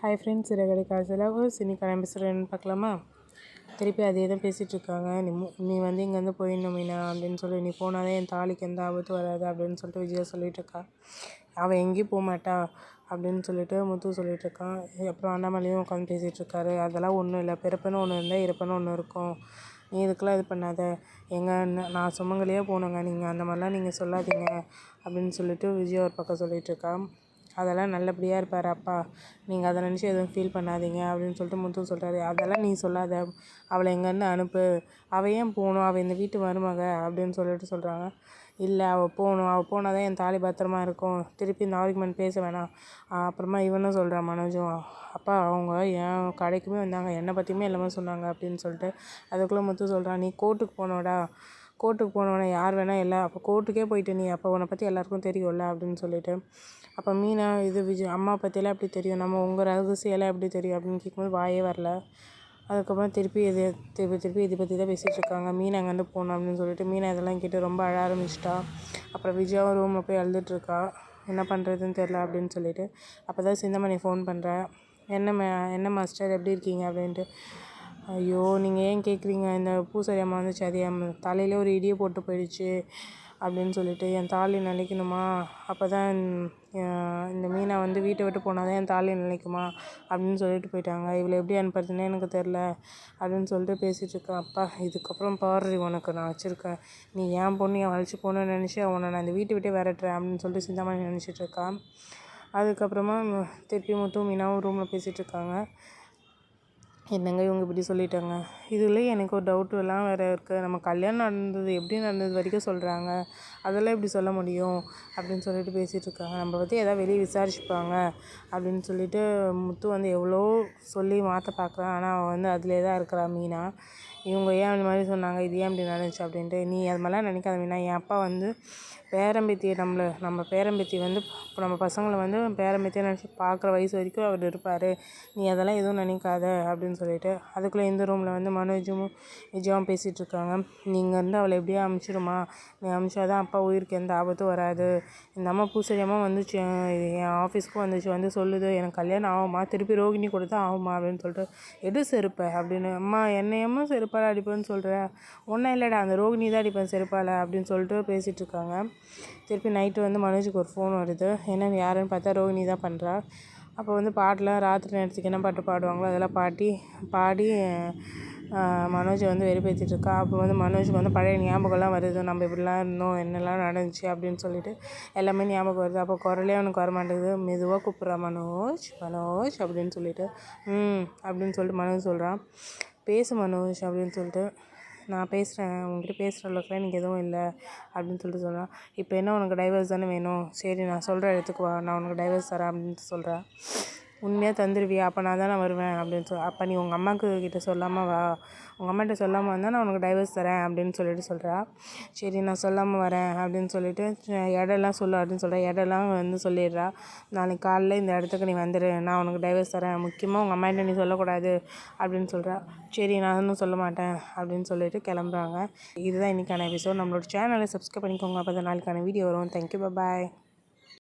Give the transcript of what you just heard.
Hi friends, சிறகடை காசலாக இன்னைக்கான episode பார்க்கலாமா? திருப்பி அதே தான் பேசிகிட்ருக்காங்க. நீ வந்து இங்கேருந்து போயிடணும் மீனா அப்படின்னு சொல்லி, நீ போனாலே என் தாலிக்கு எந்த ஆபத்தும் வராது அப்படின்னு சொல்லிட்டு விஜயா சொல்லிகிட்ருக்கா. அவள் எங்கேயும் போக மாட்டா அப்படின்னு சொல்லிட்டு முத்து சொல்லிகிட்ருக்கான். அப்புறம் அண்ணாமலையும் உட்காந்து பேசிகிட்ருக்காரு. அதெல்லாம் ஒன்றும் இல்லை, பிறப்புன்னு ஒன்று இருந்தால் இறப்புன்னு ஒன்று இருக்கும். நீ இதுக்கெல்லாம் இது பண்ணாத, நான் சுமங்கலியாக போகணுங்க, நீங்கள் அந்த மாதிரிலாம் நீங்கள் சொல்லாதீங்க அப்படின்னு சொல்லிட்டு விஜயா ஒரு பக்கம் சொல்லிகிட்ருக்கா. அதெல்லாம் நல்லபடியாக இருப்பார் அப்பா, நீங்கள் அதை நினச்சி எதுவும் ஃபீல் பண்ணாதீங்க அப்படின்னு சொல்லிட்டு முத்து சொல்கிறாரு. அதெல்லாம் நீ சொல்லாத, அவளை எங்கேருந்து அனுப்பு, அவள் ஏன் போகணும், அவள் இந்த வீட்டு மருமக அப்படின்னு சொல்லிட்டு சொல்கிறாங்க. இல்லை, அவள் போகணும், அவள் போனால் தான் என் தாலி பத்திரமா இருக்கும், திருப்பி இந்த ஆர்குமெண்ட் பேச வேணாம். அப்புறமா இவனும் சொல்கிறான் மனோஜும், அப்பா அவங்க என் கடைக்குமே வந்தாங்க, என்னை பற்றியுமே எல்லாமே சொன்னாங்க அப்படின்னு சொல்லிட்டு. அதுக்குள்ளே முத்து சொல்கிறான், நீ கோர்ட்டுக்கு போனோடா, கோர்ட்டுக்கு போனோடனே யார் வேணால் இல்லை, அப்போ கோர்ட்டுக்கே போயிட்டு நீ அப்போ உன்னை பற்றி எல்லாருக்கும் தெரியும்ல அப்படின்னு சொல்லிட்டு. அப்போ மீனா இது விஜய் அம்மா பற்றியெல்லாம் எப்படி தெரியும், நம்ம உங்கள் ரகசியெல்லாம் எப்படி தெரியும் அப்படின்னு கேட்கும்போது வாயே வரல. அதுக்கப்புறம் திருப்பி இதை பற்றி தான் பேசிகிட்டு இருக்காங்க. மீனா அங்கேருந்து போகணும் அப்படின்னு சொல்லிட்டு மீனா இதெல்லாம் கேட்டு ரொம்ப அழ ஆரம்பிச்சிட்டா. அப்புறம் விஜயாவும் ரூமில் போய் அழுதுட்ருக்கா, என்ன பண்ணுறதுன்னு தெரில அப்படின்னு சொல்லிட்டு. அப்போ தான் சிந்தாமணி ஃபோன் பண்ணுறேன். என்ன மாஸ்டர் எப்படி இருக்கீங்க அப்படின்ட்டு. ஐயோ நீங்கள் ஏன் கேட்குறீங்க, இந்த பூசாரி அம்மா வந்துச்சு, அது என் தலையிலே ஒரு இடியை போட்டு போயிடுச்சு அப்படின்னு சொல்லிட்டு, என் தாலி நிலைக்கணுமா, அப்போ தான் இந்த மீனா வந்து வீட்டை விட்டு போனால் தான் என் தாலி நிலைக்குமா அப்படின்னு சொல்லிட்டு போயிட்டாங்க, இவளை எப்படி அனுப்புறதுன்னே எனக்கு தெரில அப்படின்னு சொல்லிட்டு பேசிகிட்ருக்கேன். அப்பா இதுக்கப்புறம் பாரு உனக்கு நான் வச்சுருக்கேன், நீ என் பொண்ணு என் வளைச்சி போகணுன்னு நினச்சி அவனை நான் இந்த வீட்டை விட்டே விரட்டுறேன் அப்படின்னு சொல்லிட்டு சிந்தாமணி நினச்சிட்ருக்கான். அதுக்கப்புறமா திருப்பி முத்தும் மீனாவும் ரூமில் பேசிகிட்ருக்காங்க. என்னங்க இவங்க இப்படி சொல்லிட்டாங்க, இதில் எனக்கு ஒரு டவுட்டு எல்லாம் வேறு இருக்குது. நம்ம கல்யாணம் நடந்தது எப்படி நடந்தது வரைக்கும் சொல்கிறாங்க, அதெல்லாம் எப்படி சொல்ல முடியும் அப்படின்னு சொல்லிட்டு பேசிகிட்ருக்காங்க. நம்ம பற்றி எதாவது வெளியே விசாரிச்சுப்பாங்க அப்படின்னு சொல்லிட்டு முத்து வந்து எவ்வளோ சொல்லி மாற்ற பார்க்குறான். ஆனால் அவன் வந்து அதிலே தான் இருக்கிறா மீனா. இவங்க ஏன் அந்த மாதிரி சொன்னாங்க, இது ஏன் இப்படி நடந்துச்சு அப்படின்ட்டு. நீ அது மாதிரிலாம் நினைக்காத மீனா, என் அப்பா வந்து பேரம்பேத்தியை நம்ம பேரம்பேத்தி வந்து இப்போ நம்ம பசங்களை வந்து பேரம்பேத்தியை நினச்சி பார்க்குற வயசு வரைக்கும் அவர் இருப்பார், நீ அதெல்லாம் எதுவும் நினைக்காத அப்படின்னு சொல்லிட்டு. அதுக்குள்ளே இந்த ரூமில் வந்து மனோஜும் விஜயாவும் பேசிகிட்ருக்காங்க. நீங்கள் வந்து அவளை எப்படியா அமுச்சிடுமா, நீ அமுச்சாதான் அப்பா உயிருக்கு எந்த ஆபத்தும் வராது. இந்த அம்மா பூசரியமாக வந்துச்சு, என் ஆஃபீஸ்க்கும் வந்துச்சு, வந்து சொல்லுது எனக்கு கல்யாணம் ஆகுமா, திருப்பி ரோகிணி கூட தான் ஆகுமா அப்படின்னு சொல்லிட்டு. எடு செருப்பை அப்படின்னு. அம்மா என்னையம்மா செருப்பால் அடிப்பேன்னு சொல்கிறேன், ஒன்றும் இல்லைடா அந்த ரோகிணி தான் அடிப்பேன் செருப்பால் அப்படின்னு சொல்லிட்டு பேசிகிட்ருக்காங்க. திருப்பி நைட்டு வந்து மனோஜுக்கு ஒரு ஃபோன் வருது. என்னென்னு யாருன்னு பார்த்தா ரோகிணி தான் பண்ணுறா. அப்போ வந்து பாட்டெலாம் ராத்திரி நேரத்துக்கு என்ன பாட்டு பாடுவாங்களோ அதெல்லாம் பாடி மனோஜை வந்து வெறுப்பேற்றிட்டுருக்கா. அப்போ வந்து மனோஜுக்கு வந்து பழைய ஞாபகம்லாம் வருது, நம்ம இப்படிலாம் இருந்தோம், என்னெல்லாம் நடந்துச்சு அப்படின்னு சொல்லிட்டு எல்லாமே ஞாபகம் வருது. அப்போ குரலே அவனுக்கு வர மாட்டேங்குது. மெதுவாக கூப்பிட்றா, மனோஜ் மனோஜ் அப்படின்னு சொல்லிட்டு. அப்படின்னு சொல்லிட்டு மனோஜ் சொல்கிறான். பேசு மனோஜ் அப்படின்னு சொல்லிட்டு. நான் பேசுகிறேன், உங்ககிட்ட பேசுகிற அளவுக்குலாம் எனக்கு எதுவும் இல்லை அப்படின்னு சொல்லிட்டு சொல்கிறான். இப்போ என்ன உனக்கு டைவர்ஸ் தானே வேணும், சரி நான் சொல்கிற இடத்துக்கு வா, நான் உனக்கு டைவர்ஸ் தரேன் அப்படின்ட்டு சொல்கிறேன். உண்மையாக தந்துடுவியா, அப்போ நான் தானே வருவேன் அப்படின்னு அப்போ நீ உங்கள் அம்மாவுக்கு கிட்ட சொல்லாமல் வா, உங்கள் அம்மாகிட்ட சொல்லாமல் வந்தால் நான் உனக்கு டைவர்ஸ் தரேன் அப்படின்னு சொல்லிட்டு சொல்கிறா. சரி நான் சொல்லாமல் வரேன் அப்படின்னு சொல்லிட்டு இடம்லாம் சொல்லு அப்படின்னு சொல்கிறேன். இடம்லாம் வந்து சொல்லிடுறா. நாளைக்கு காலையில் இந்த இடத்துக்கு நீ வந்துடு, நான் உனக்கு டைவர்ஸ் தரேன், முக்கியமாக உங்கள் அம்மாகிட்ட நீ சொல்லக்கூடாது அப்படின்னு சொல்கிறா. சரி நான் இன்னும் சொல்ல மாட்டேன் அப்படின்னு சொல்லிட்டு கிளம்புறாங்க. இதுதான் இன்றைக்கான எபிசோட். நம்மளோட சேனலை சப்ஸ்கிரைப் பண்ணிக்கோங்க, அப்போ தான் நாளைக்கான வீடியோ வரும். தேங்க்யூ, பாய்.